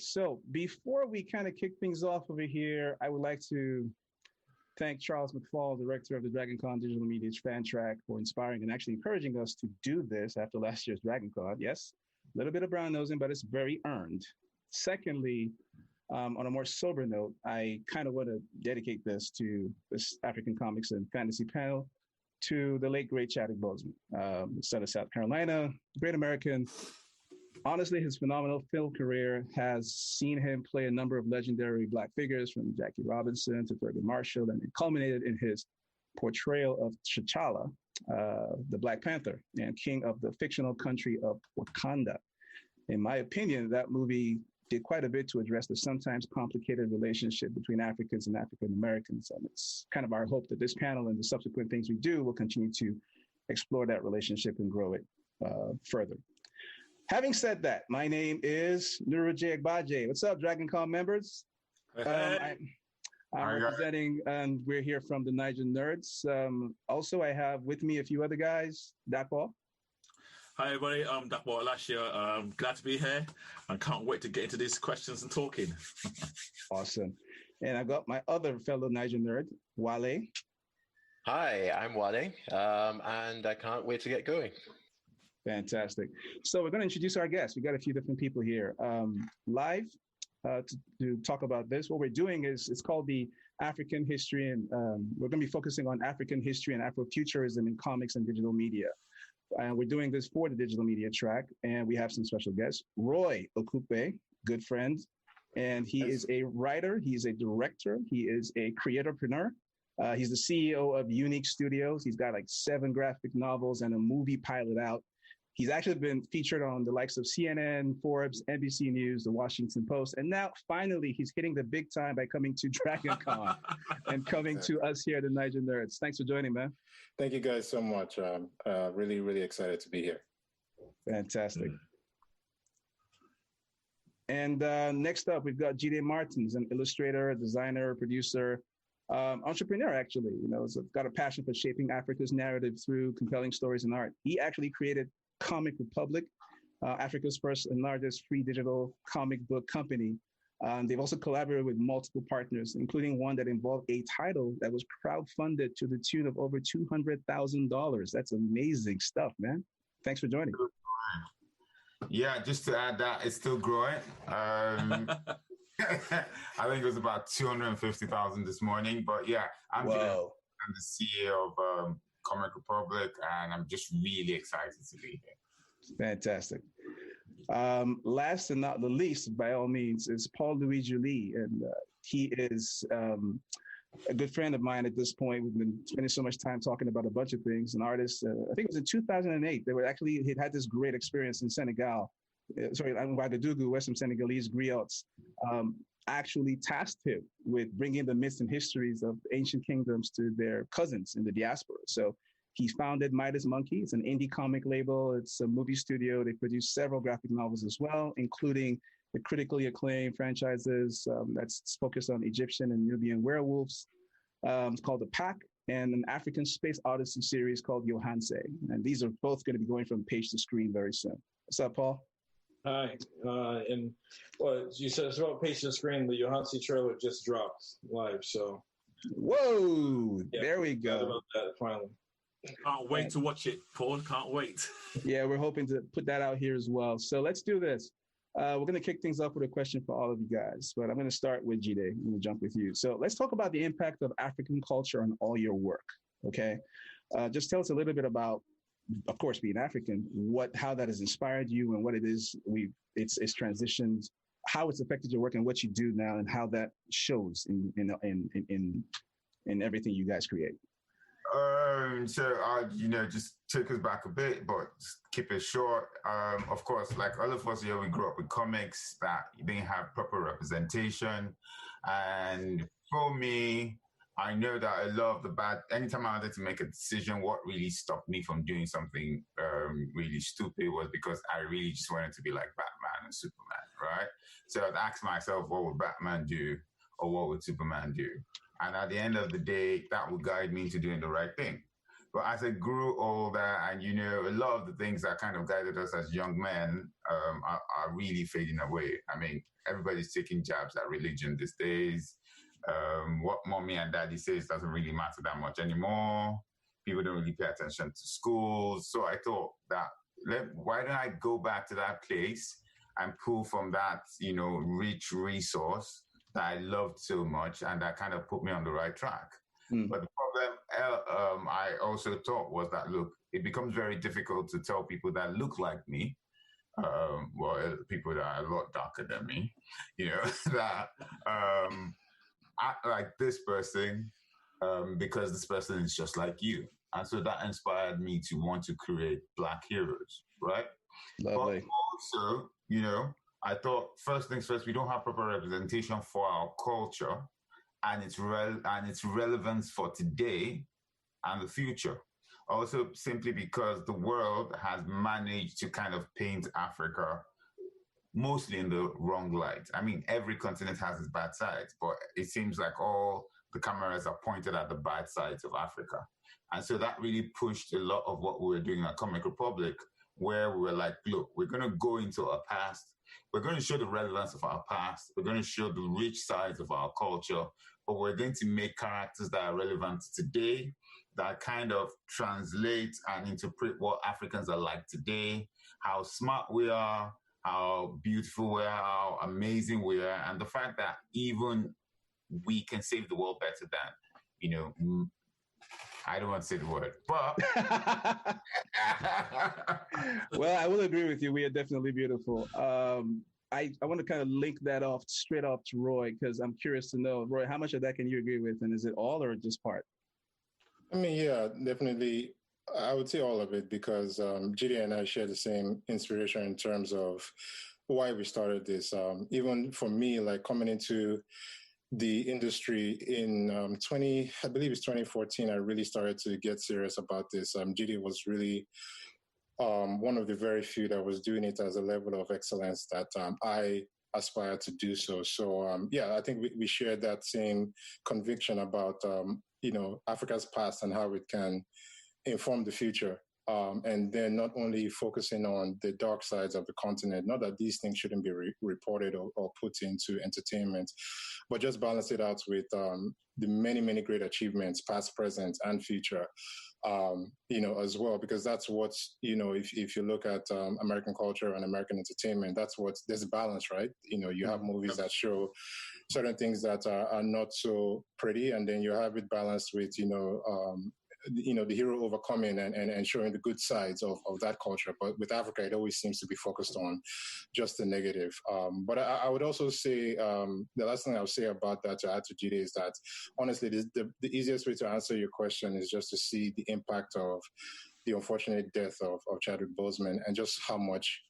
so before we kind of kick things off over here, I would like to thank Charles McFall, director of the DragonCon Digital Media Fan Track, for inspiring and actually encouraging us to do this after last year's DragonCon. Yes, a little bit of brown nosing, but it's very earned. Secondly, on a more sober note, I kind of want to dedicate this to this African comics and fantasy panel to the late, great Chadwick Boseman, son of South Carolina, great American. Honestly, his phenomenal film career has seen him play a number of legendary Black figures, from Jackie Robinson to Thurgood Marshall, and it culminated in his portrayal of T'Challa, the Black Panther and king of the fictional country of Wakanda. In my opinion, that movie did quite a bit to address the sometimes complicated relationship between Africans and African Americans. And it's kind of our hope that this panel and the subsequent things we do will continue to explore that relationship and grow it further. Having said that, my name is Nuruj Agbaje. What's up, DragonCon members? I'm representing, and we're here from the Naija Nerds. Also, I have with me a few other guys. Dakwa. Hi, everybody. I'm Dakwa Alashia. I'm glad to be here. I can't wait to get into these questions and talking. Awesome. And I've got my other fellow Naija nerd, Wale. Hi, I'm Wale, and I can't wait to get going. Fantastic. So we're going to introduce our guests. We got a few different people here live to talk about this. What we're doing is it's called the African History, and we're going to be focusing on African history and Afrofuturism in comics and digital media. And we're doing this for the digital media track, and we have some special guests. Roye Okupe, good friend, and he is a writer, he's a director, he is a creatorpreneur. He's the CEO of YouNeek Studios. He's got like 7 graphic novels and a movie pilot out. He's actually been featured on the likes of CNN, Forbes, NBC News, The Washington Post, and now finally he's hitting the big time by coming to DragonCon and coming to us here at the Naija Nerds. Thanks for joining, man. Thank you guys so much. Really, really excited to be here. Fantastic. And next up, we've got Jide Martins, an illustrator, designer, producer, entrepreneur, actually. You know, so got a passion for shaping Africa's narrative through compelling stories and art. He actually created Comic Republic, Africa's first and largest free digital comic book company. They've also collaborated with multiple partners, including one that involved a title that was crowdfunded to the tune of over $200,000. That's amazing stuff, man. Thanks for joining. Yeah, just to add that, it's still growing. I think it was about 250,000 this morning, but yeah, I'm the CEO of Comic Republic, and I'm just really excited to be here. Fantastic. Last and not the least, by all means, is Paul Louise-Julie, and he is a good friend of mine at this point. We've been spending so much time talking about a bunch of things. An artist, I think it was in 2008, he'd had this great experience in Senegal. In Ouagadougou, where some Senegalese griots actually tasked him with bringing the myths and histories of ancient kingdoms to their cousins in the diaspora. So he founded Midas Monkee. It's an indie comic label. It's a movie studio. They produce several graphic novels as well, including the critically acclaimed franchises that's focused on Egyptian and Nubian werewolves. It's called The Pack, and an African Space Odyssey series called Johanse. And these are both going to be going from page to screen very soon. What's up, Paul? Hi, and well, you said it's about page to screen. The Johanse trailer just dropped live, so. Whoa! Yeah, there we go. About that finally. Can't wait to watch it, Paul. Can't wait. Yeah, we're hoping to put that out here as well. So let's do this. We're going to kick things off with a question for all of you guys, but I'm going to start with Jide. I'm going to jump with you. So let's talk about the impact of African culture on all your work. Okay, just tell us a little bit about, of course, being African, how that has inspired you and what it is it's transitioned, how it's affected your work and what you do now, and how that shows in everything you guys create. Just take us back a bit, but keep it short. Of course, like all of us here, we grew up with comics that didn't have proper representation. And for me, I know that I love anytime I wanted to make a decision, what really stopped me from doing something really stupid was because I really just wanted to be like Batman and Superman, right? So I'd ask myself, what would Batman do or what would Superman do? And at the end of the day, that would guide me into doing the right thing. But as I grew older, and a lot of the things that kind of guided us as young men are really fading away. I mean, everybody's taking jabs at religion these days. What mommy and daddy says doesn't really matter that much anymore. People don't really pay attention to schools. So I thought that why don't I go back to that place and pull from that, rich resource that I loved so much, and that kind of put me on the right track. But the problem I also thought was that, look, it becomes very difficult to tell people that look like me, people that are a lot darker than me, that act like this person because this person is just like you. And so that inspired me to want to create Black heroes, right? Lovely. But also, I thought, first things first, we don't have proper representation for our culture and its relevance for today and the future. Also, simply because the world has managed to kind of paint Africa mostly in the wrong light. I mean, every continent has its bad sides, but it seems like all the cameras are pointed at the bad sides of Africa. And so that really pushed a lot of what we were doing at Comic Republic, where we were like, look, we're going to go into our past. We're going to show the relevance of our past. We're going to show the rich sides of our culture, but we're going to make characters that are relevant today, that kind of translate and interpret what Africans are like today, how smart we are, how beautiful we are, how amazing we are, and the fact that even we can save the world better than, I don't want to say the word, but... Well, I will agree with you. We are definitely beautiful. I want to kind of link that off straight off to Roye, because I'm curious to know, Roye, how much of that can you agree with? And is it all or just part? I mean, yeah, definitely. I would say all of it, because Jide and I share the same inspiration in terms of why we started this. Even for me, like coming into the industry in I believe it's 2014, I really started to get serious about this. Jide was really one of the very few that was doing it as a level of excellence that I aspire to do so. So yeah, I think we shared that same conviction about Africa's past and how it can inform the future. And then not only focusing on the dark sides of the continent, not that these things shouldn't be reported or put into entertainment, but just balance it out with the many, many great achievements, past, present, and future, as well, because that's what, if you look at American culture and American entertainment, there's a balance, right? You have movies that show certain things that are not so pretty, and then you have it balanced with, the hero overcoming and showing the good sides of that culture. But with Africa, it always seems to be focused on just the negative. But I would also say, the last thing I would say about that, to add to Jide, is that honestly, the easiest way to answer your question is just to see the impact of the unfortunate death of Chadwick Boseman, and just how much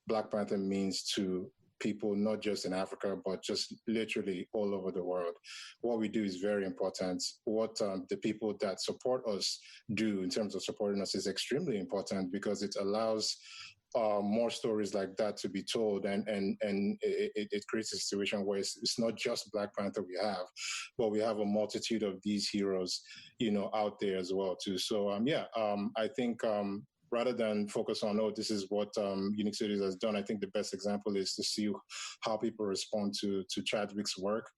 Black Panther means to people, not just in Africa, but just literally all over the world. What we do is very important. What the people that support us do in terms of supporting us is extremely important, because it allows more stories like that to be told, and it creates a situation where it's not just Black Panther we have, but we have a multitude of these heroes, out there as well too. So I think rather than focus on, this is what YouNeek Studios has done, I think the best example is to see how people respond to Chadwick's work.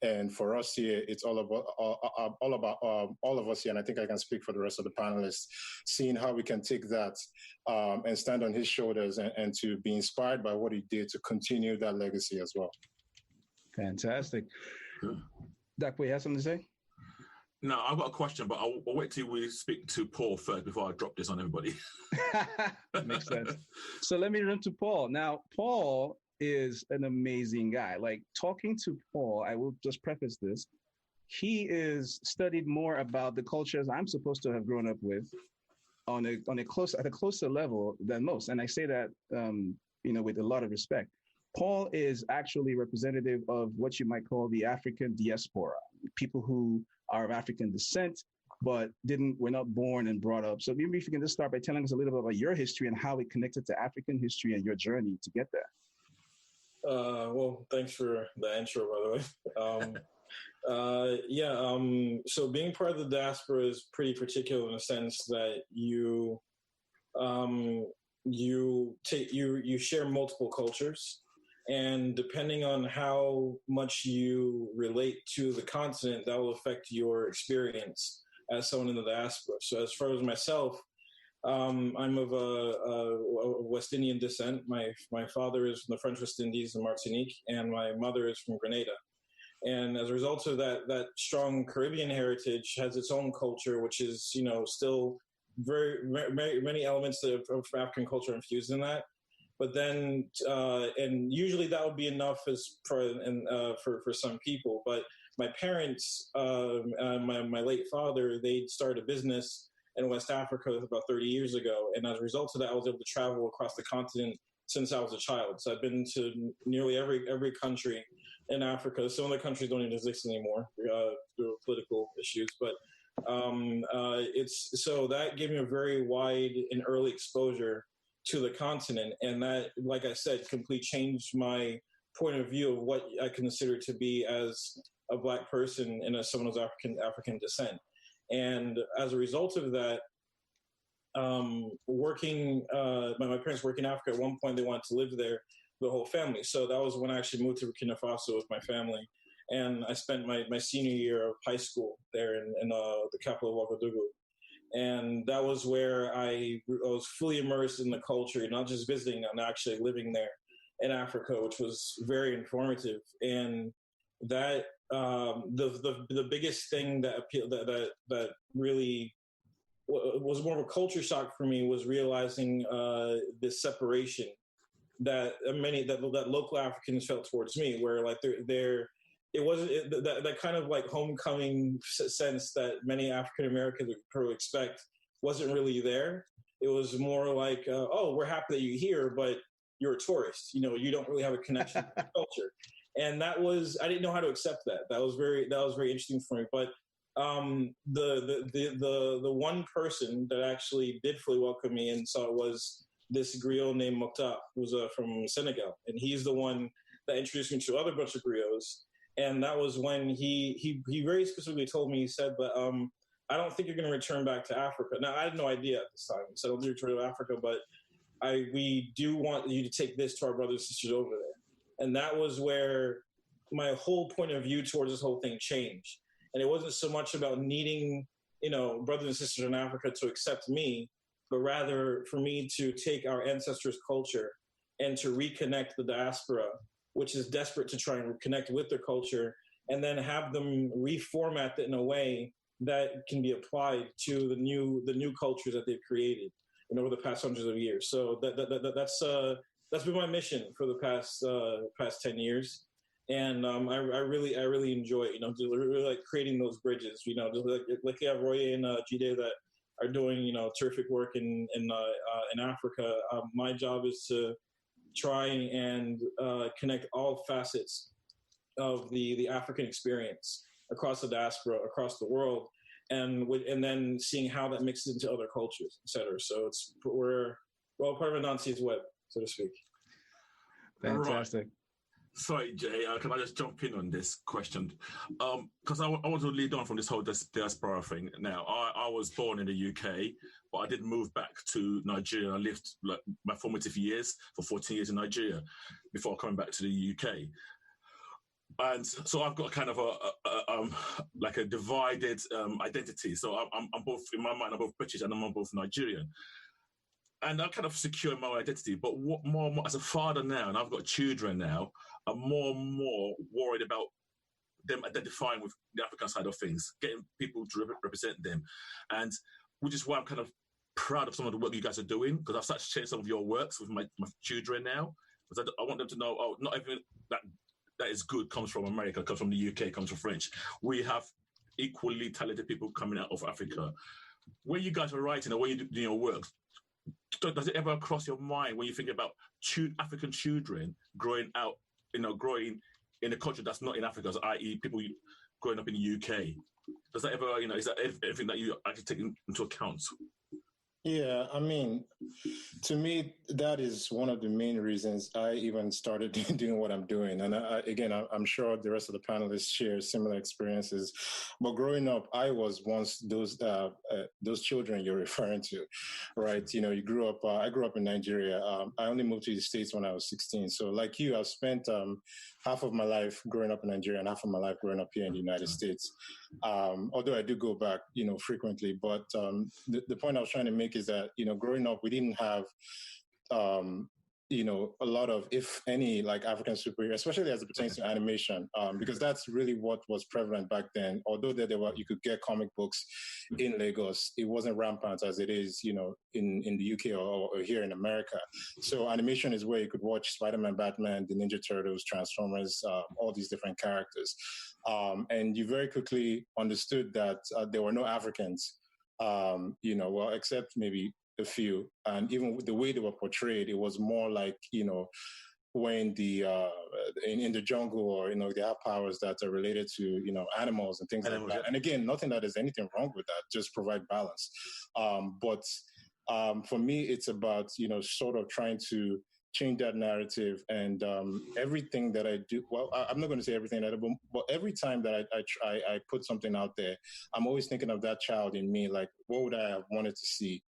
And for us here, it's all about all of us here, and I think I can speak for the rest of the panelists, seeing how we can take that and stand on his shoulders and to be inspired by what he did to continue that legacy as well. Fantastic. Dakpo, you have something to say? No, I've got a question, but I'll wait till we speak to Paul first before I drop this on everybody. Makes sense. So let me run to Paul. Now, Paul is an amazing guy. Like, talking to Paul, I will just preface this. He is studied more about the cultures I'm supposed to have grown up with at a closer level than most. And I say that, with a lot of respect. Paul is actually representative of what you might call the African diaspora, people who are of African descent, but were not born and brought up. So maybe if you can just start by telling us a little bit about your history and how it connected to African history and your journey to get there. Well, thanks for the intro, by the way. So being part of the diaspora is pretty particular in the sense that you share multiple cultures, and depending on how much you relate to the continent, that will affect your experience as someone in the diaspora. So as far as myself, I'm of a West Indian descent. My father is from the French West Indies and Martinique, and my mother is from Grenada. And as a result of that strong Caribbean heritage has its own culture, which is, still very many elements of African culture infused in that. But then, and usually that would be enough for some people. But my parents, my late father, they started a business in West Africa about 30 years ago. And as a result of that, I was able to travel across the continent since I was a child. So I've been to nearly every country in Africa. Some of the countries don't even exist anymore due to political issues. But so that gave me a very wide and early exposure to the continent. And that, like I said, completely changed my point of view of what I consider to be as a Black person and as someone of African descent. And as a result of that, my parents working in Africa, at one point they wanted to live there, the whole family. So that was when I actually moved to Burkina Faso with my family. And I spent my senior year of high school there in the capital of Ouagadougou. And that was where I was fully immersed in the culture, not just visiting, and actually living there in Africa, which was very informative. And that the biggest thing that appealed, that really was more of a culture shock for me, was realizing this separation that local Africans felt towards me, where like it wasn't that kind of like homecoming sense that many African Americans would probably expect wasn't really there. It was more like, oh, we're happy that you're here, but you're a tourist. You don't really have a connection to the culture. And I didn't know how to accept that. That was very interesting for me. But the one person that actually did fully welcome me and saw it was this griot named Mokhtar, who's from Senegal, and he's the one that introduced me to other bunch of griots. And that was when he very specifically told me, he said, but I don't think you're going to return back to Africa. Now, I had no idea at this time. He said, I'll return to Africa, but we do want you to take this to our brothers and sisters over there. And that was where my whole point of view towards this whole thing changed. And it wasn't so much about needing, brothers and sisters in Africa to accept me, but rather for me to take our ancestors' culture and to reconnect the diaspora, which is desperate to try and connect with their culture, and then have them reformat it in a way that can be applied to the new cultures that they've created over the past hundreds of years. So that's been my mission for the past 10 years. And I really enjoy it, just really like creating those bridges, just like you have Roye and Jide that are doing, terrific work in Africa. My job is to try and connect all facets of the African experience across the diaspora, across the world, and then seeing how that mixes into other cultures, et cetera. So we're part of Anansi's web, so to speak. Fantastic. Right. Sorry, Jay, can I just jump in on this question? Because I want to lead on from this whole diaspora thing. Now, I was born in the UK, but I did move back to Nigeria. I lived my formative years for 14 years in Nigeria before coming back to the UK. And so I've got kind of a divided identity. So I'm both, in my mind, I'm both British and I'm both Nigerian. And I'm kind of secure in my identity. But what more and more, as a father now, and I've got children now, I'm more and more worried about them identifying with the African side of things, getting people to represent them. And which is why I'm kind of proud of some of the work you guys are doing, because I've started to share some of your works with my children now. Because I want them to know, not everything that is good comes from America, comes from the UK, comes from French. We have equally talented people coming out of Africa. When you guys are writing or when you're doing your work, does it ever cross your mind when you think about African children growing out, growing in a culture that's not in Africa, i.e. people growing up in the UK? Does that ever, is that anything that you actually take into account? Yeah, I mean, to me, that is one of the main reasons I even started doing what I'm doing. And again, I'm sure the rest of the panelists share similar experiences. But growing up, I was once those children you're referring to, right? You know, you grew up. I grew up in Nigeria. I only moved to the States when I was 16. So, like you, I've spent half of my life growing up in Nigeria and half of my life growing up here in the United States. Although I do go back, frequently. But the point I was trying to make is that, growing up, we didn't have, a lot of, if any, like African superhero, especially as it pertains to animation, because that's really what was prevalent back then. Although you could get comic books in Lagos, it wasn't rampant as it is, in the UK or here in America. So animation is where you could watch Spider-Man, Batman, the Ninja Turtles, Transformers, all these different characters. And you very quickly understood that there were no Africans, except maybe a few, and even with the way they were portrayed, it was more like when in the jungle, or they have powers that are related to animals and things like that. And again, nothing that there's anything wrong with that, just provide balance. But for me, it's about sort of trying to change that narrative, and everything that I do. Well, I'm not going to say everything that I do, but every time that I put something out there, I'm always thinking of that child in me, like what would I have wanted to see.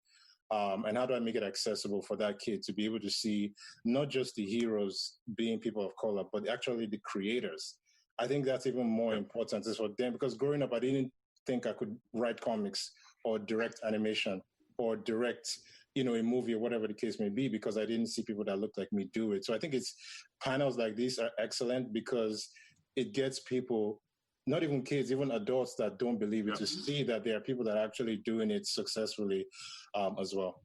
And how do I make it accessible for that kid to be able to see not just the heroes being people of color, but actually the creators? I think that's even more important is for them, because growing up, I didn't think I could write comics or direct animation or direct, a movie or whatever the case may be, because I didn't see people that looked like me do it. So I think panels like these are excellent because it gets people, not even kids, even adults that don't believe it, to see that there are people that are actually doing it successfully as well.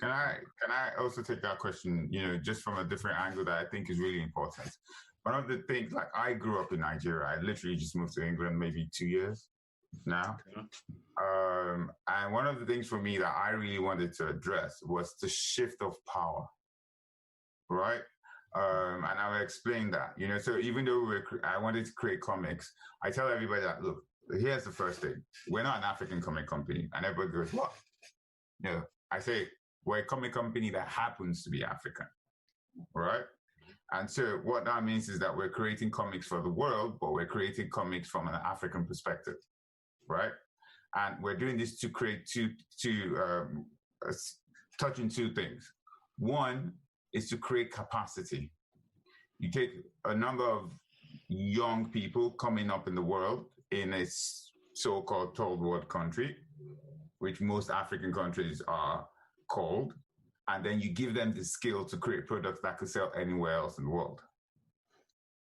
Can I also take that question, just from a different angle that I think is really important? One of the things, like I grew up in Nigeria. I literally just moved to England maybe 2 years now. And one of the things for me that I really wanted to address was the shift of power, right? And I'll explain that, so even though I wanted to create comics, I tell everybody that, look, here's the first thing. We're not an African comic company. And everybody goes, what? I say, we're a comic company that happens to be African, right? And so what that means is that we're creating comics for the world, but we're creating comics from an African perspective, right? And we're doing this to create touching two things. One is to create capacity. You take a number of young people coming up in the world in a so-called third world country, which most African countries are called, and then you give them the skill to create products that could sell anywhere else in the world.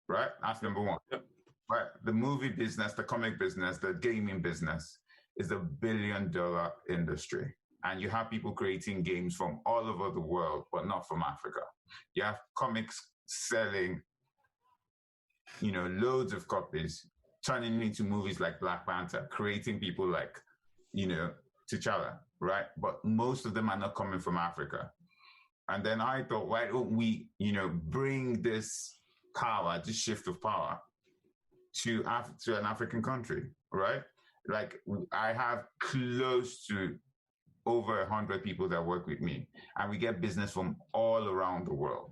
Right? That's number one. Yep. Right? The movie business, the comic business, the gaming business is a $1 billion industry. And you have people creating games from all over the world, but not from Africa. You have comics selling, loads of copies, turning into movies like Black Panther, creating people like, T'Challa, right? But most of them are not coming from Africa. And then I thought, why don't we, bring this power, this shift of power to an African country, right? Like I have close to over 100 people that work with me, and we get business from all around the world.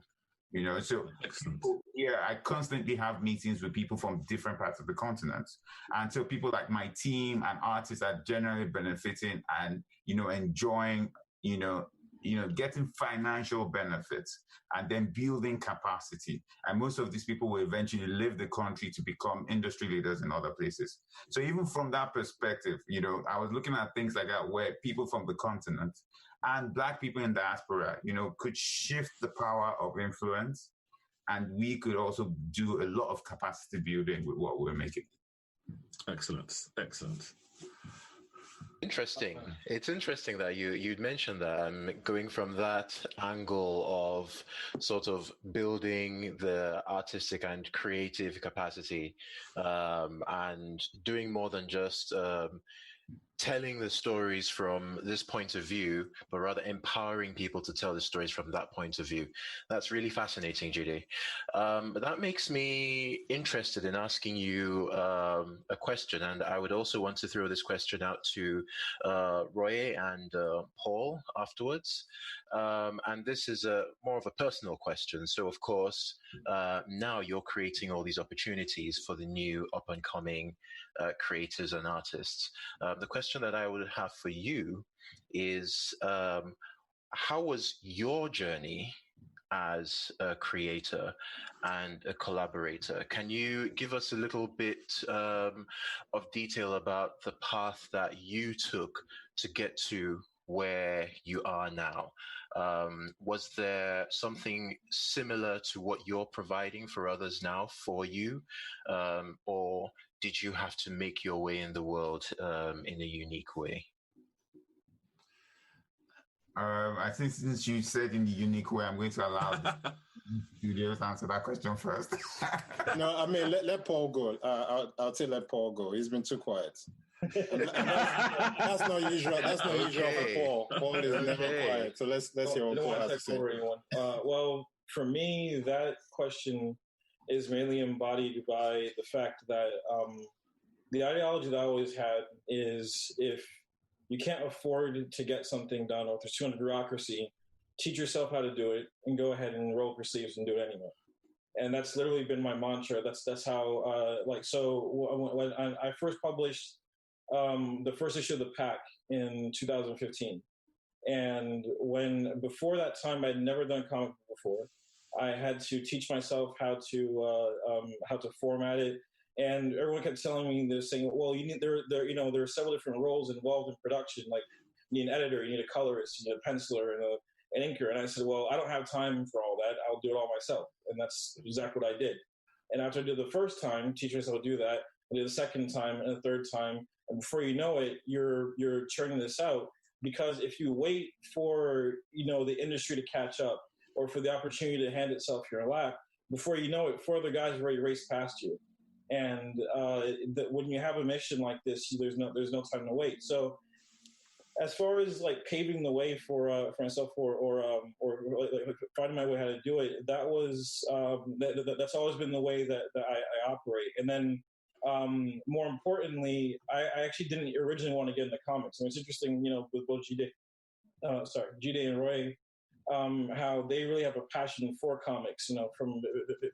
So I constantly have meetings with people from different parts of the continent. And so people like my team and artists are generally benefiting and, enjoying, getting financial benefits and then building capacity. And most of these people will eventually leave the country to become industry leaders in other places. So even from that perspective, I was looking at things like that where people from the continent and Black people in diaspora, could shift the power of influence, and we could also do a lot of capacity building with what we're making. Excellent. Interesting. It's interesting that you'd mentioned that going from that angle of sort of building the artistic and creative capacity, and doing more than just telling the stories from this point of view, but rather empowering people to tell the stories from that point of view. That's really fascinating, Jide. But that makes me interested in asking you a question, and I would also want to throw this question out to Roye and Paul afterwards. And this is more of a personal question. So, of course, now you're creating all these opportunities for the new up-and-coming creators and artists. The question that I would have for you is, how was your journey as a creator and a collaborator? Can you give us a little bit of detail about the path that you took to get to where you are now? Was there something similar to what you're providing for others now for you? Or did you have to make your way in the world in a unique way? I think since you said in the unique way, I'm going to allow the studios to answer that question first. No, I mean, let Paul go. I'll say let Paul go. He's been too quiet. And that's not usual. That's not usual for Paul. Paul is never quiet. So let's hear what Paul has to say. Well, for me, that question is mainly embodied by the fact that the ideology that I always had is, if you can't afford to get something done, or if there's too much bureaucracy, teach yourself how to do it and go ahead and roll up your sleeves and do it anyway. And that's literally been my mantra. That's how, so when I first published the first issue of the Pack in 2015. And before that time, I'd never done comic book before. I had to teach myself how to format it. And everyone kept telling me, they're saying, well, there are several different roles involved in production. Like, you need an editor, you need a colorist, you need a penciler, and an inker. And I said, well, I don't have time for all that. I'll do it all myself. And that's exactly what I did. And after I did the first time, teach myself to do that, I did the second time and the third time. And before you know it, you're churning this out. Because if you wait for, the industry to catch up, or for the opportunity to hand itself your lap, before you know it, 4 other guys have already raced past you. And when you have a mission like this, there's no time to wait. So, as far as like paving the way for myself, or finding my way how to do it, that was that's always been the way that I operate. And then, more importantly, I actually didn't originally want to get into comics. And it's interesting, with both Jide and Roye, how they really have a passion for comics, from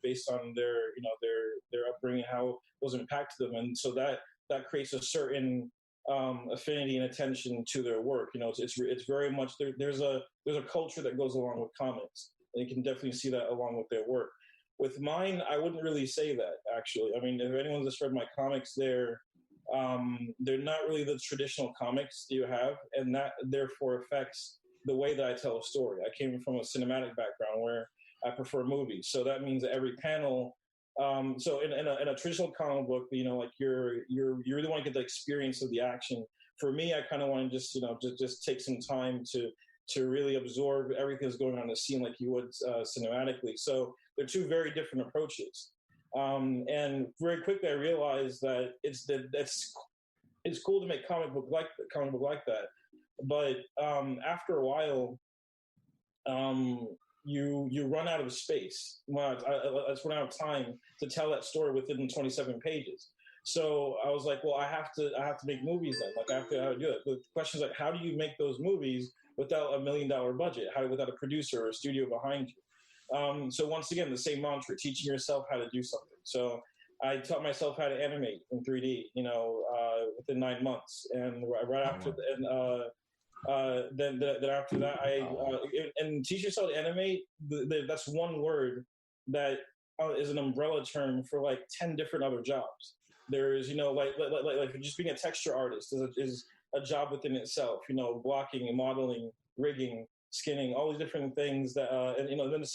based on their upbringing, how it was impacted them, and so that creates a certain affinity and attention to their work. It's very much there's a culture that goes along with comics, and you can definitely see that along with their work. With mine, I wouldn't really say that, actually. I mean, if anyone's just read my comics, they're not really the traditional comics that you have, and that therefore affects the way that I tell a story. I came from a cinematic background where I prefer movies. So that means that every panel, so in a traditional comic book, like you really want to get the experience of the action. For me, I kind of want to just take some time to really absorb everything that's going on in the scene like you would cinematically. So they're two very different approaches. And very quickly I realized that it's cool to make comic book like that. But after a while, you run out of space. Let's run out of time to tell that story within 27 pages. So I was like, well, I have to make movies then. Like I have to do it. The question is like, how do you make those movies without $1 million budget? Without a producer or a studio behind you? So once again, the same mantra: teaching yourself how to do something. So I taught myself how to animate in 3D, within 9 months, and right after, then after that, and teach yourself to animate. That's one word that is an umbrella term for like 10 different other jobs. There's, like just being a texture artist is a job within itself. Blocking, modeling, rigging, skinning, all these different things that,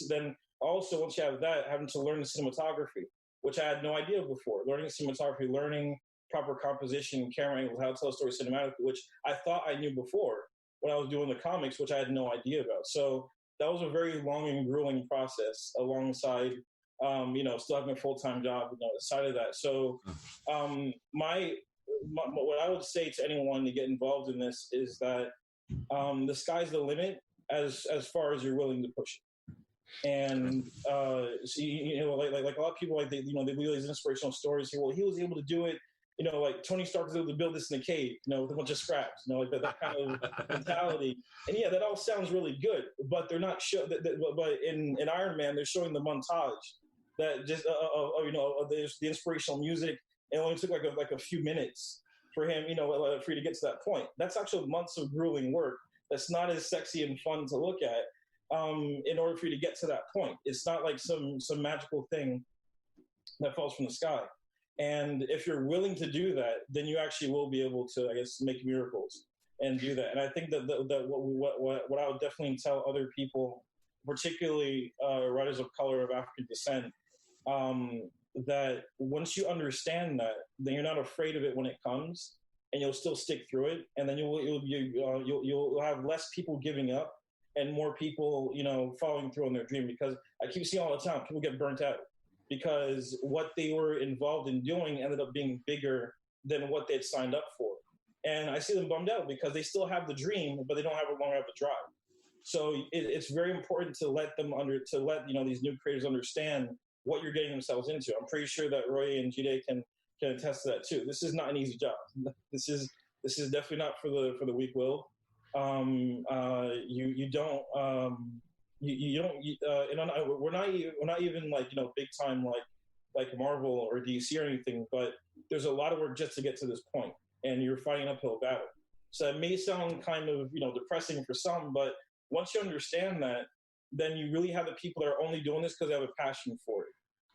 then also once you have that, having to learn the cinematography, which I had no idea before. Learning cinematography, learning proper composition, camera angles, how to tell a story cinematically, which I thought I knew before when I was doing the comics, which I had no idea about. So that was a very long and grueling process alongside, still having a full-time job, aside of that. So what I would say to anyone to get involved in this is that the sky's the limit as far as you're willing to push it. And so like a lot of people, like they read these inspirational stories. Say, well, he was able to do it. Like Tony Stark was able to build this in a cave, with a bunch of scraps, like that kind of mentality. And yeah, that all sounds really good, but they're not but in Iron Man, they're showing the montage that just there's the inspirational music. It only took like a few minutes for him, for you to get to that point. That's actually months of grueling work. That's not as sexy and fun to look at. In order for you to get to that point, it's not like some magical thing that falls from the sky. And if you're willing to do that, then you actually will be able to, I guess, make miracles and do that. And I think that what I would definitely tell other people, particularly writers of color of African descent, that once you understand that, then you're not afraid of it when it comes, and you'll still stick through it. And then you'll have less people giving up and more people, following through on their dream. Because I keep seeing all the time, people get burnt out because what they were involved in doing ended up being bigger than what they'd signed up for. And I see them bummed out because they still have the dream, but they don't have the drive. So it's very important to let these new creators understand what you're getting themselves into. I'm pretty sure that Roye and Jide can attest to that too. This is not an easy job. This is definitely not for the weak-willed. We're not even like big time like Marvel or DC or anything, but there's a lot of work just to get to this point, and you're fighting an uphill battle. So it may sound kind of depressing for some, but once you understand that, then you really have the people that are only doing this because they have a passion for it.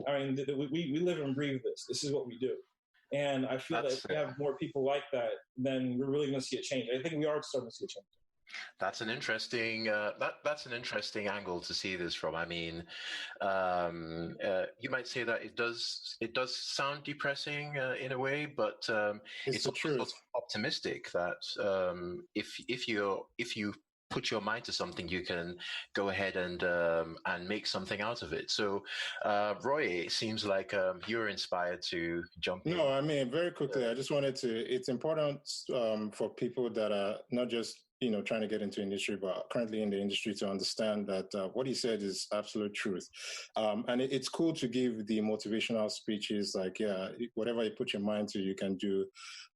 I mean, we live and breathe this. This is what we do. And I feel that if we have more people like that, then we're really going to see a change. I think we are starting to see a change. That's an interesting that's an interesting angle to see this from. I mean, you might say that it does sound depressing in a way, but it's also optimistic that if you put your mind to something, you can go ahead and make something out of it. So, Roye, it seems like you're inspired to jump in. No, I mean, very quickly, I just wanted to, it's important for people that are not just, trying to get into industry, but currently in the industry to understand that what he said is absolute truth. And it's cool to give the motivational speeches like, yeah, whatever you put your mind to, you can do.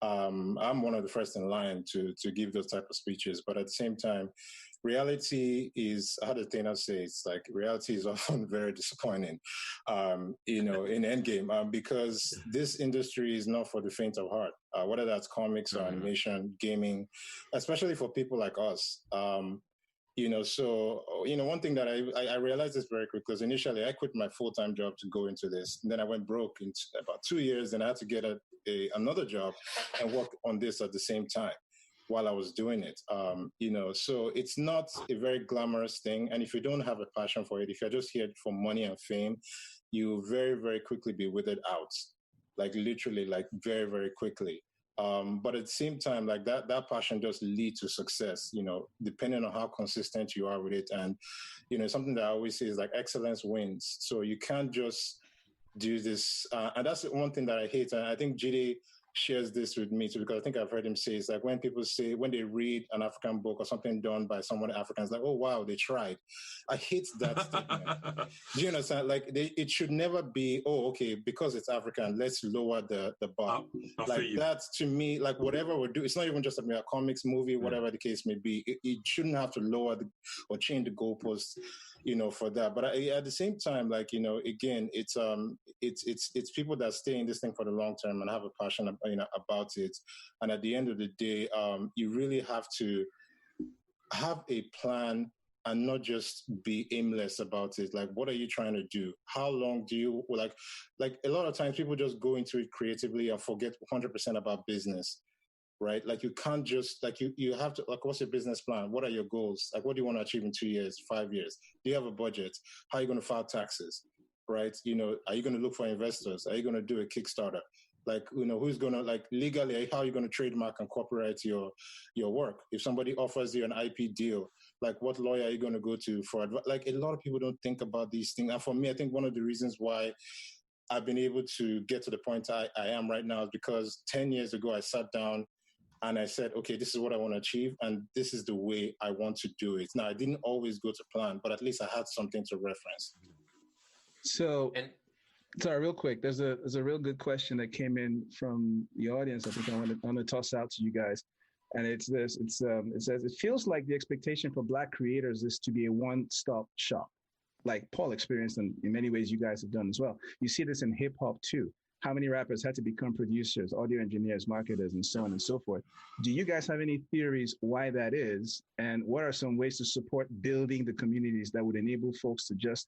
I'm one of the first in line to give those type of speeches, but at the same time, reality is, how does Dana say, it's like reality is often very disappointing, in Endgame, because this industry is not for the faint of heart, whether that's comics or animation, gaming, especially for people like us. So, one thing that I realized this very quick, because initially I quit my full-time job to go into this. And then I went broke in about 2 years, and I had to get another job and work on this at the same time while I was doing it. So it's not a very glamorous thing. And if you don't have a passion for it, if you're just here for money and fame, you very, very quickly be withered out, like literally, like very, very quickly. But at the same time, like that passion does lead to success, depending on how consistent you are with it. And, something that I always say is like excellence wins. So you can't just do this. And that's one thing that I hate. And I think Jide shares this with me too, because I think I've heard him say, it's like when people say, when they read an African book or something done by someone African, it's like, oh, wow, they tried. I hate that statement. Do you understand? Like, it should never be, oh, okay, because it's African, let's lower the bar. Like, that's, to me, like, whatever we do, it's not even just a comics, movie, whatever the case may be. It shouldn't have to lower or change the goalposts, for that. But at the same time, like, again, it's people that stay in this thing for the long term and have a passion about it. And at the end of the day, you really have to have a plan and not just be aimless about it. Like, what are you trying to do? How long do you, like a lot of times people just go into it creatively and forget 100% about business, right? Like, you can't just, like, you have to, like, what's your business plan? What are your goals? Like, what do you want to achieve in 2 years, 5 years? Do you have a budget? How are you going to file taxes, right? Are you going to look for investors? Are you going to do a Kickstarter? Like, who's going to, like, legally, how are you going to trademark and copyright your work? If somebody offers you an IP deal, like, what lawyer are you going to go to for advice? Like, a lot of people don't think about these things. And for me, I think one of the reasons why I've been able to get to the point I am right now is because 10 years ago, I sat down and I said, okay, this is what I want to achieve, and this is the way I want to do it. Now, I didn't always go to plan, but at least I had something to reference. So, sorry, real quick, there's a real good question that came in from the audience. I think I want to toss out to you guys. And it's this, it says, it feels like the expectation for Black creators is to be a one-stop shop, like Paul experienced, and in many ways you guys have done as well. You see this in hip hop too. How many rappers had to become producers, audio engineers, marketers, and so on and so forth. Do you guys have any theories why that is? And what are some ways to support building the communities that would enable folks to just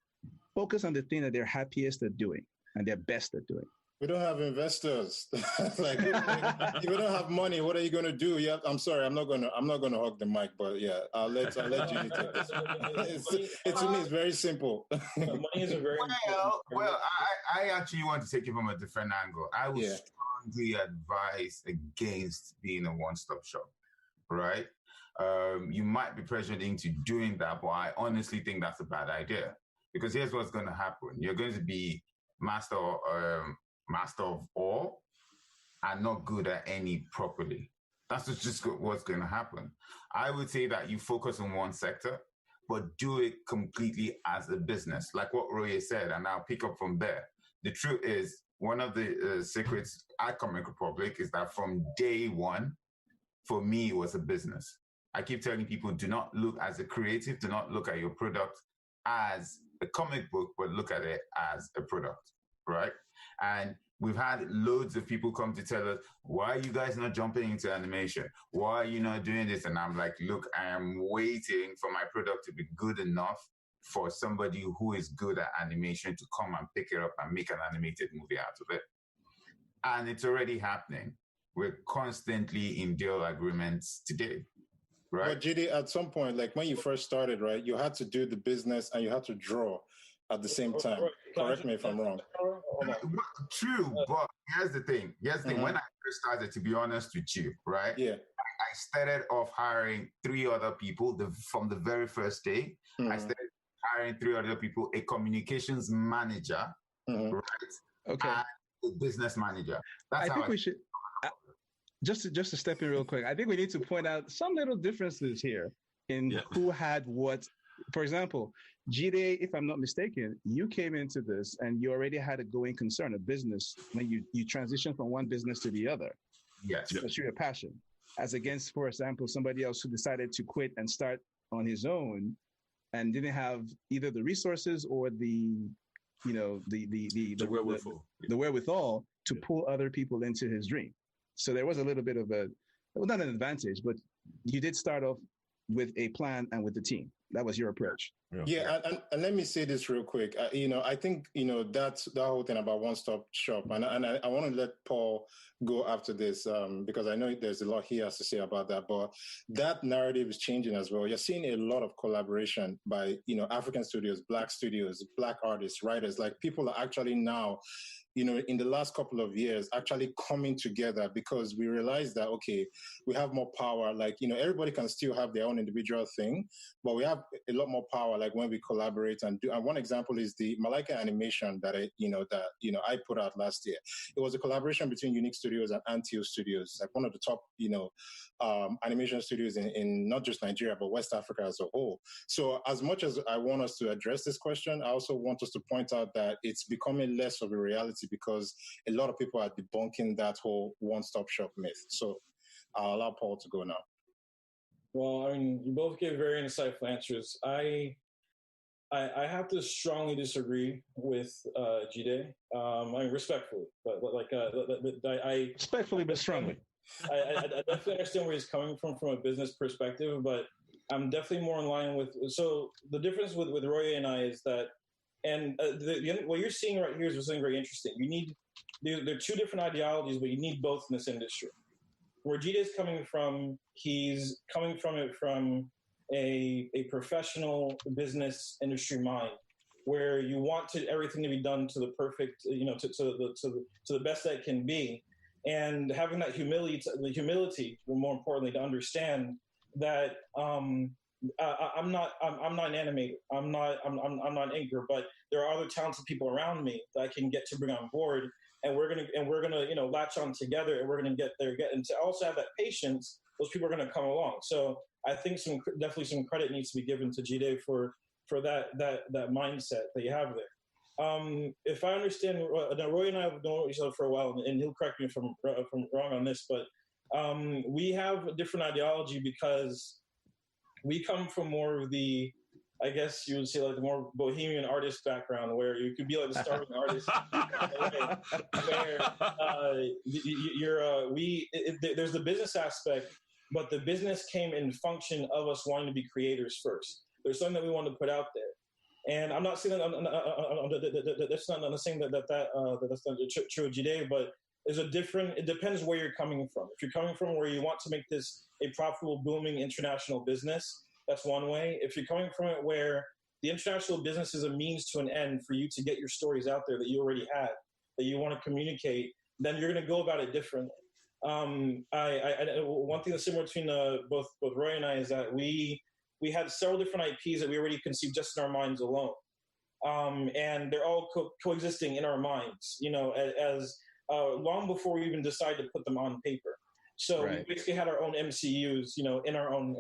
focus on the thing that they're happiest at doing and they're best at doing? We don't have investors. Like, if you don't have money, what are you going to do? Yeah, I'm sorry, I'm not going to hog the mic, but yeah, I'll let Jide take this. To me, it's very simple. Money is a very well. I actually want to take it from a different angle. I would strongly advise against being a one-stop shop, right? You might be pressured into doing that, but I honestly think that's a bad idea, because here's what's going to happen. You're going to be master of all and not good at any properly. That's just what's going to happen. I would say that you focus on one sector, but do it completely as a business, like what Roye said, and I'll pick up from there. The truth is, one of the secrets at Comic Republic is that from day one, for me, it was a business. I keep telling people, do not look as a creative, do not look at your product as a comic book, but look at it as a product, right? And we've had loads of people come to tell us, why are you guys not jumping into animation? Why are you not doing this? And I'm like, look, I am waiting for my product to be good enough for somebody who is good at animation to come and pick it up and make an animated movie out of it. And it's already happening. We're constantly in deal agreements today, right? But Jide, at some point, like when you first started, right, you had to do the business and you had to draw at the same time. Correct me if I'm wrong. True, but here's the thing. When I first started, to be honest with you, right? Yeah. I started off hiring 3 other people from the very first day. I started hiring 3 other people, a communications manager, right? Okay. And a business manager. That's I think we should, just to step in real quick, I think we need to point out some little differences here in who had what. For example, Jide, if I'm not mistaken, you came into this and you already had a going concern, a business, when you transitioned from one business to the other. Yes. To pursue your passion. As against, for example, somebody else who decided to quit and start on his own and didn't have either the resources or the wherewithal to pull other people into his dream. So there was a little bit of not an advantage, but you did start off with a plan and with the team. That was your approach. Yeah, and let me say this real quick. I think, that's the whole thing about one-stop shop. And I want to let Paul go after this because I know there's a lot he has to say about that. But that narrative is changing as well. You're seeing a lot of collaboration by, African studios, Black artists, writers. Like people are actually now, in the last couple of years, actually coming together because we realize that, okay, we have more power. Like, everybody can still have their own individual thing, but we have a lot more power, like when we collaborate and do. And one example is the Malaika animation that I put out last year. It was a collaboration between YouNeek Studios and Antio Studios, like one of the top, animation studios in not just Nigeria, but West Africa as a whole. So as much as I want us to address this question, I also want us to point out that it's becoming less of a reality because a lot of people are debunking that whole one-stop shop myth. So I'll allow Paul to go now. Well, I mean, you both gave very insightful answers. I have to strongly disagree with Jide. I mean, respectfully, but I respectfully but strongly. I definitely understand where he's coming from a business perspective, but I'm definitely more in line with. So the difference with Roye and I is that, and what you're seeing right here is something very interesting. There are 2 different ideologies, but you need both in this industry. Where Jide is coming from, he's coming from it from a professional business industry mind, where you want everything to be done to the perfect, to the best that it can be, and having that humility, more importantly, to understand that I'm not an animator. I'm not an inker, but there are other talented people around me that I can get to bring on board, and we're gonna latch on together, and we're gonna get there. And to also have that patience, those people are gonna come along. So I think definitely some credit needs to be given to Jide for that mindset that you have there. If I understand, now Roye and I have known each other for a while, and he'll correct me if I'm wrong on this, but we have a different ideology because we come from more of the, I guess you would say, like the more bohemian artist background, where you could be like the starving artist, there's the business aspect, but the business came in function of us wanting to be creators first. There's something that we want to put out there, and I'm not saying that's not saying that's not true of Jide, but it depends where you're coming from. If you're coming from where you want to make this a profitable, booming international business, that's one way. If you're coming from it where the international business is a means to an end for you to get your stories out there that you already had, that you want to communicate, then you're going to go about it differently. One thing that's similar between both Roye and I is that we had several different IPs that we already conceived just in our minds alone, and they're all coexisting in our minds. As long before we even decided to put them on paper. So we basically had our own MCUs, in our own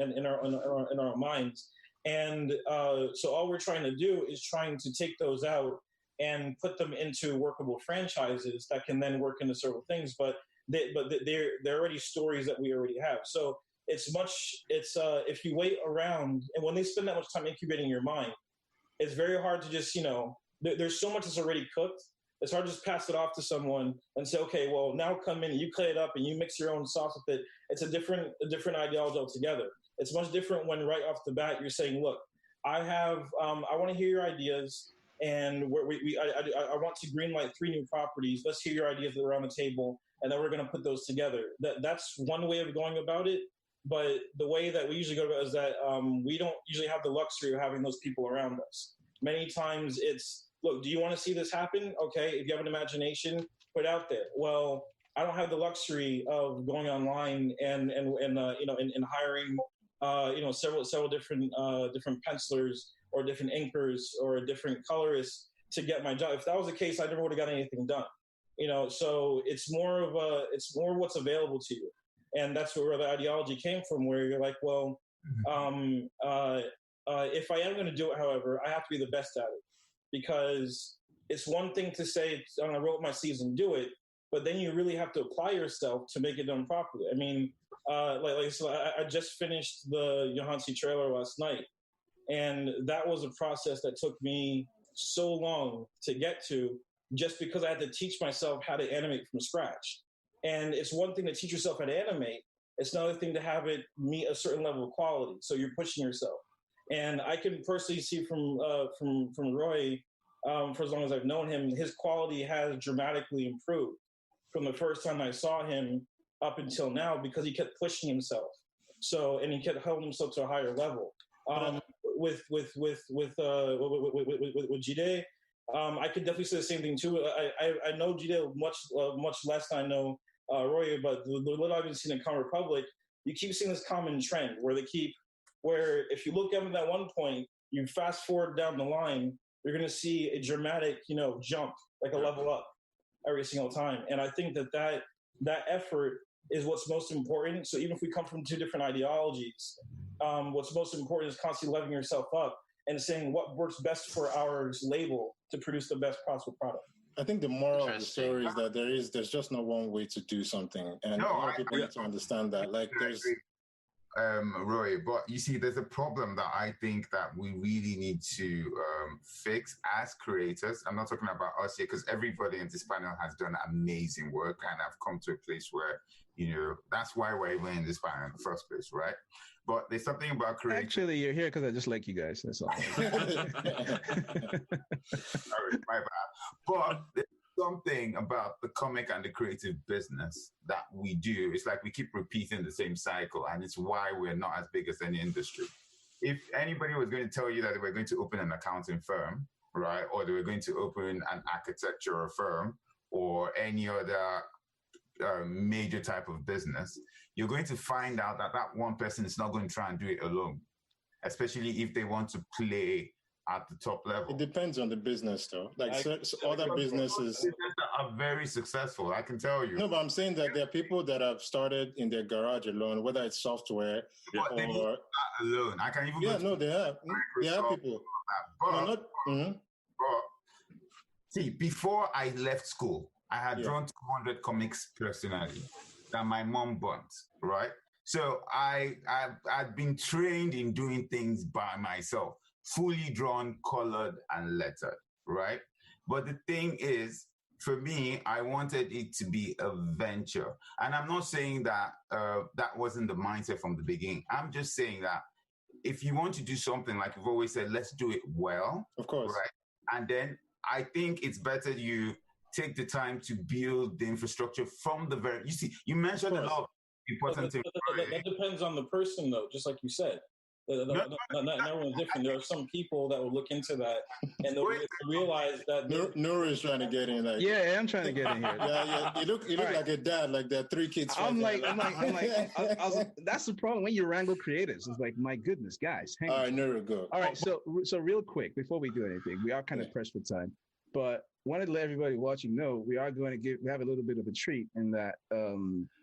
minds. And so all we're trying to do is trying to take those out and put them into workable franchises that can then work into several things. But they're already stories that we already have. So if you wait around, and when they spend that much time incubating your mind, it's very hard to just, there's so much that's already cooked. It's hard to just pass it off to someone and say, okay, well, now come in and you clay it up and you mix your own sauce with it. It's a different ideology altogether. It's much different when right off the bat you're saying, look, I want to hear your ideas, and I want to greenlight 3 new properties. Let's hear your ideas that are on the table, and then we're going to put those together. That's one way of going about it. But the way that we usually go about it is that we don't usually have the luxury of having those people around us. Many times it's, look, do you want to see this happen? Okay, if you have an imagination, put it out there. Well, I don't have the luxury of going online and hiring several different pencilers or different inkers or different colorists to get my job. If that was the case, I never would have got anything done. So it's more what's available to you, and that's where the ideology came from. Where you're like, well, if I am going to do it, however, I have to be the best at it. Because it's one thing to say, I'm going to roll up my sleeves and do it, but then you really have to apply yourself to make it done properly. I mean, I just finished the Johansi trailer last night, and that was a process that took me so long to get to, just because I had to teach myself how to animate from scratch. And it's one thing to teach yourself how to animate. It's another thing to have it meet a certain level of quality. So you're pushing yourself. And I can personally see from Roye, for as long as I've known him, his quality has dramatically improved from the first time I saw him up until now, because he kept pushing himself. And he kept holding himself to a higher level. With Jide, I could definitely say the same thing too. I know Jide much less than I know Roye, but the little I've been seeing in Common Republic, you keep seeing this common trend where if you look at them at one point, you fast forward down the line, you're going to see a dramatic, jump, like a level up every single time. And I think that effort is what's most important. So even if we come from 2 different ideologies, what's most important is constantly leveling yourself up and saying what works best for our label to produce the best possible product. I think the moral of the story is that there's just no one way to do something. And a lot of people need to understand that. Like there's... Roye, but you see, there's a problem that I think that we really need to fix as creators. I'm not talking about us here, because everybody in this panel has done amazing work, and I've come to a place where, that's why we're even in this panel in the first place, right? But there's something about creating. Actually, you're here because I just like you guys. That's all. All right, my bad. But there's something about the comic and the creative business that we do. It's like we keep repeating the same cycle, and it's why we're not as big as any industry. If anybody was going to tell you that they were going to open an accounting firm, right, or they were going to open an architectural firm or any other major type of business, you're going to find out that one person is not going to try and do it alone. especially if they want to play at the top level. It depends on the business, though. Like other businesses that are very successful, I can tell you. No, but I'm saying that there are people that have started in their garage alone, whether it's software or they not alone. I can even they have people. But, but see, before I left school, I had drawn 200 comics personally that my mom bought, right? So I'd been trained in doing things by myself, fully drawn, colored, and lettered, right? But the thing is, for me, I wanted it to be a venture. And I'm not saying that that wasn't the mindset from the beginning. I'm just saying that if you want to do something, like you've always said, let's do it well. Of course. Right? And then I think it's better you take the time to build the infrastructure from the very, you see, you mentioned a lot of important things. That depends on the person, though, just like you said. Not everyone's different. There are some people that will look into that and they'll realize that. Nura is trying to get in. Like, yeah, I'm trying to get in here. Yeah. You look like a dad, like there are 3 kids. I'm like, that's the problem when you wrangle creatives. It's like, my goodness, guys. All right, Nura, go. All right, so real quick before we do anything, we are kind of pressed for time, but wanted to let everybody watching know we have a little bit of a treat in that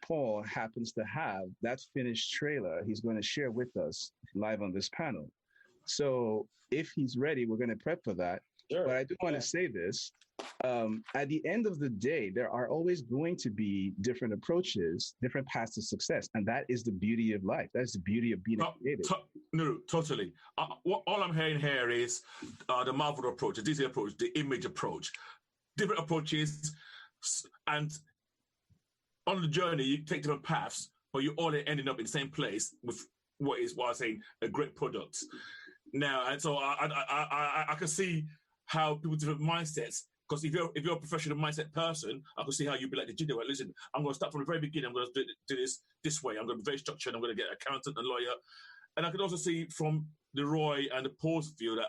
Paul happens to have that finished trailer he's going to share with us live on this panel. So if he's ready, we're going to prep for that. Sure. But I do want to say this. At the end of the day, there are always going to be different approaches, different paths to success. And that is the beauty of life. That's the beauty of being a creative. No, totally. All I'm hearing here is the Marvel approach, the Disney approach, the image approach, different approaches. And on the journey, you take different paths, but you're all ending up in the same place with what I'm saying, a great product. Now, and so I can see how people have different mindsets. Because if you're a professional mindset person, I can see how you'd be like the Jide. Listen, I'm going to start from the very beginning. I'm going to do this way. I'm going to be very structured. I'm going to get an accountant and lawyer. And I can also see from the Roye and the Paul's view that,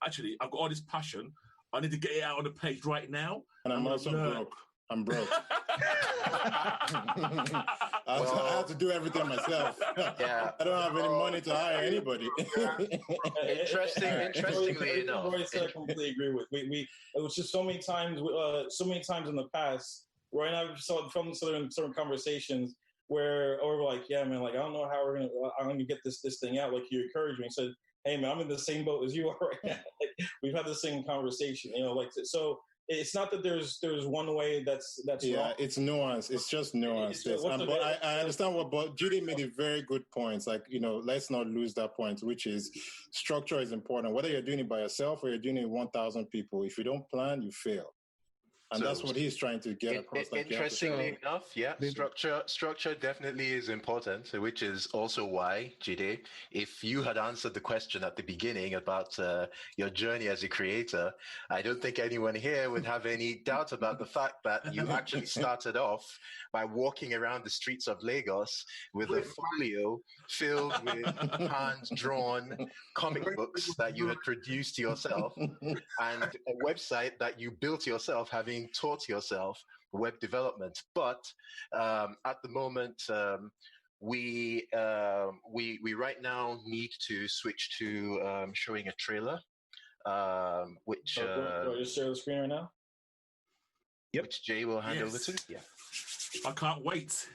actually, I've got all this passion. I need to get it out on the page right now. And I'm also broke. I'm broke. I have to do everything myself. Yeah. I don't have any money to hire anybody. Interestingly enough, I completely agree with. We it was just so many times in the past, Roye and I saw from certain conversations where we're like, yeah, man, like I don't know how I'm gonna get this thing out. Like you encouraged me and said, hey man, I'm in the same boat as you are right now. Like, we've had the same conversation, like so. It's not that there's one way that's wrong. It's nuance. It's just nuance. But I understand but Jide made a very good point. Like, let's not lose that point, which is structure is important. Whether you're doing it by yourself or you're doing it with 1,000 people, if you don't plan, you fail. And so that's what he's trying to get across. Interestingly enough, structure definitely is important, which is also why, Jide, if you had answered the question at the beginning about your journey as a creator, I don't think anyone here would have any doubt about the fact that you actually started off by walking around the streets of Lagos with a folio filled with hand-drawn comic books that you had produced yourself and a website that you built yourself, having taught yourself web development. But at the moment, we right now need to switch to showing a trailer, which just share the screen right now. Yep. Which Jay will hand over to. Yeah. I can't wait.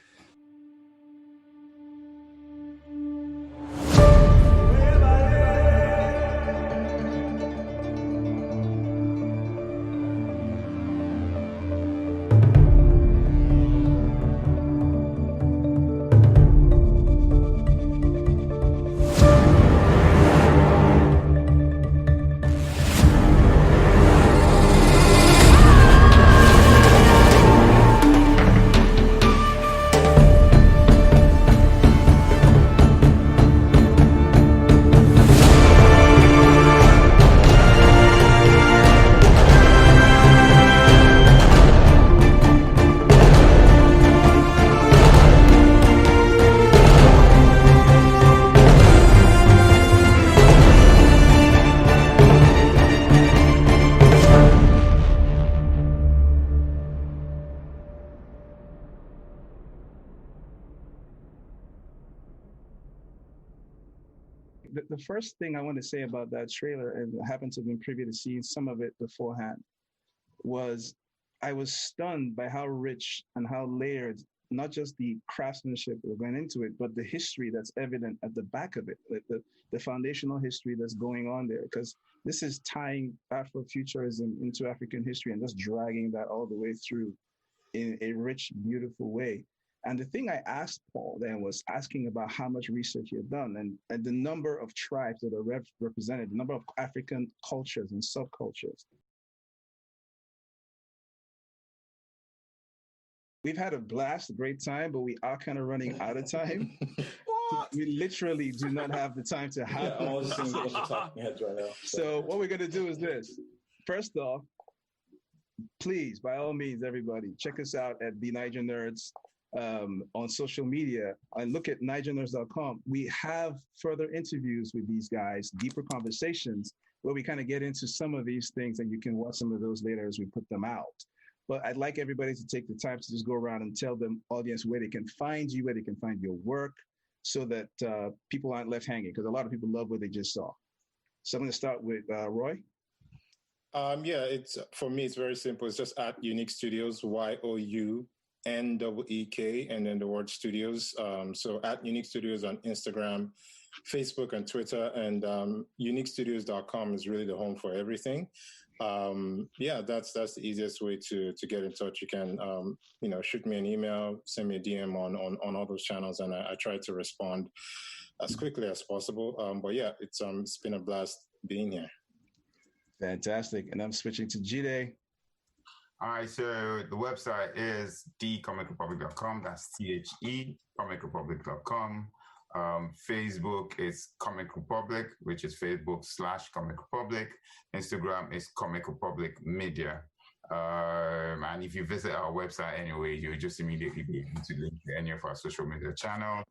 the first thing I want to say about that trailer, and I happened to have been privy to seeing some of it beforehand, was I was stunned by how rich and how layered, not just the craftsmanship that went into it, but the history that's evident at the back of it, the foundational history that's going on there. Because this is tying Afrofuturism into African history and just dragging that all the way through in a rich, beautiful way. And the thing I asked Paul then was asking about how much research he had done and the number of tribes that are represented, the number of African cultures and subcultures. We've had a blast, a great time, but we are kind of running out of time. We literally do not have the time to have. Yeah, I'm all listening to the talking heads right now. So what we're going to do is this. First off, please, by all means, everybody, check us out at the Naija Nerds on social media and look at NaijaNerds.com. We have further interviews with these guys, deeper conversations where we kind of get into some of these things, and you can watch some of those later as we put them out. But I'd like everybody to take the time to just go around and tell the audience where they can find you, where they can find your work, so that people aren't left hanging, because a lot of people love what they just saw. So I'm going to start with Roye. Yeah, for me, it's very simple. It's just at YouNeek Studios, YOUNEEK, and then the word studios. So at YouNeek Studios on Instagram, Facebook, and Twitter, and YouNeekStudios.com is really the home for everything. Yeah, that's the easiest way to get in touch. You can shoot me an email, send me a DM on all those channels, and I try to respond as quickly as possible. But yeah, it's been a blast being here. Fantastic. And I'm switching to Jide. All right, so the website is thecomicrepublic.com. That's THE, comicrepublic.com. Facebook is Comic Republic, which is Facebook/Comic Republic. Instagram is Comic Republic Media. And if you visit our website anyway, you'll just immediately be able to link to any of our social media channels.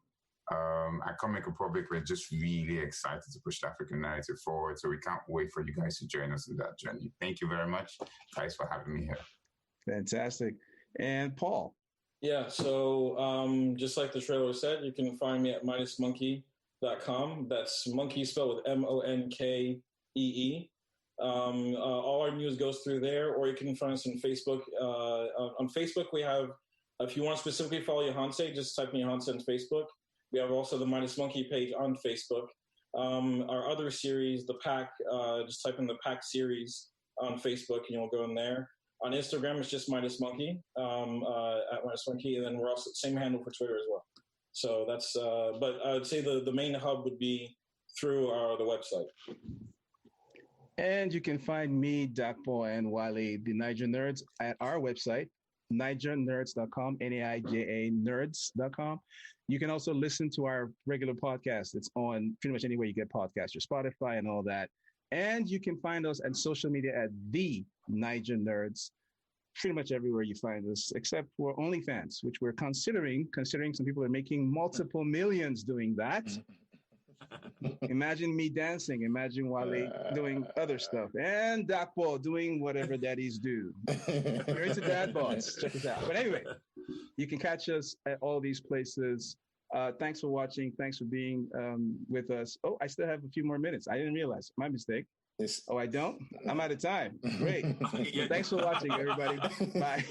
At Comic Republic, we're just really excited to push the African narrative forward. So we can't wait for you guys to join us in that journey. Thank you very much, guys, for having me here. Fantastic. And Paul. Yeah, so just like the trailer said, you can find me at MidasMonkee.com. That's monkey spelled with MONKEE. All our news goes through there, or you can find us on Facebook. On Facebook, we have, if you want to specifically follow Yohanse, just type in Yohanse on Facebook. We have also the Midas Monkee page on Facebook. Our other series, The Pack, just type in The Pack series on Facebook and you'll go in there. On Instagram, it's just Midas Monkee, at Midas Monkee, and then we're also same handle for Twitter as well. So that's, but I would say the main hub would be through the website. And you can find me, Dakpo, and Wale, the Naija Nerds, at our website, NaijaNerds.com, NAIJA Nerds.com. You can also listen to our regular podcast. It's on pretty much anywhere you get podcasts, your Spotify and all that. And you can find us on social media at the Naija Nerds, pretty much everywhere you find us, except for OnlyFans, which we're considering some people are making multiple millions doing that. Imagine me dancing, imagine Wale doing other stuff, and Dakpo doing whatever daddies do. We're into dad bods, check us out. But anyway, you can catch us at all these places. Thanks for watching. Thanks for being with us. Oh, I still have a few more minutes. I didn't realize. My mistake. Yes. Oh, I don't? I'm out of time. Great. Thanks for watching, everybody. Bye.